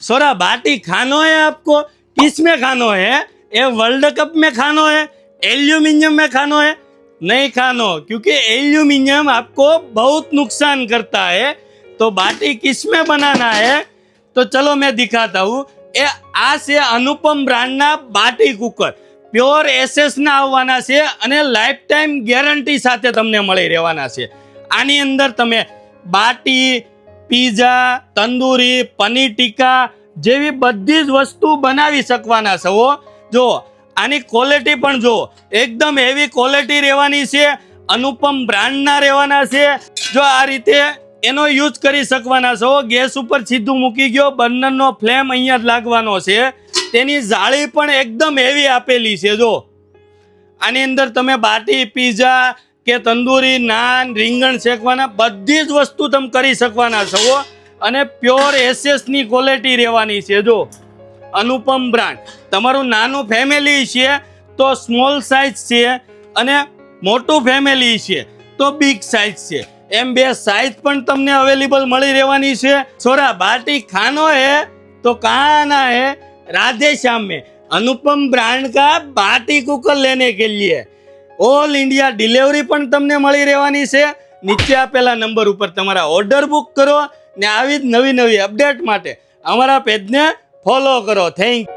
सोरा बाटी खानो है आपको, किस में खानो है? ये वर्ल्ड कप में खानो है, एल्यूमिनियम में खानो है? नहीं खानो, क्योंकि एल्यूमिनियम आपको बहुत नुकसान करता है। तो बाटी किस में बनाना है? तो चलो मैं दिखाता हूँ। ये आ से अनुपम ब्रांड ना बाटी कुकर प्योर एसएस ना આવવાના છે અને લાઈફ ટાઈમ ગેરંટી સાથે તમને મળી રહેવાના છે। આની અંદર તમે બાટી, પીઝા, તંદૂરી, પનીર ટીકા જેવી બધી જ વસ્તુ બનાવી શકવાના છો। જો આની ક્વોલિટી પણ જો એકદમ હેવી ક્વોલિટી રહેવાની છે, અનુપમ બ્રાન્ડના રહેવાના છે। જો આ રીતે એનો યુઝ કરી શકવાના છો। ગેસ ઉપર સીધું મૂકી ગયો, બર્નરનો ફ્લેમ અહીંયા જ લાગવાનો છે। તેની જાળી પણ એકદમ હેવી આપેલી છે। જો આની અંદર તમે બાટી, પીઝા કે તંદૂરી, નાન, રીંગણ શેકવાના બધી જ વસ્તુ તમે કરી શકવાના છો અને પ્યોર એસએસની ક્વોલિટી રહેવાની છે। જો અનુપમ બ્રાન્ડ, તમારું નાનું ફેમિલી છે તો સ્મોલ સાઇઝ છે અને મોટું ફેમિલી છે તો બિગ સાઇઝ છે, એમ બે સાइज પણ તમને અવેલેબલ મળી રહેવાની છે। छोरा बाटी खानो है तो कहाँ आना है? राधे श्याम में अनुपम ब्रांड का बाटी कुकर लेने के लिए ऑल इंडिया डिलीवरी पण તમને મળી રહેવાની છે। નીચે આપેલા નંબર ઉપર તમારા ઓર્ડર બુક કરો ને આવી જ નવી નવી અપડેટ માટે અમારા પેજને ફોલો કરો। થેન્ક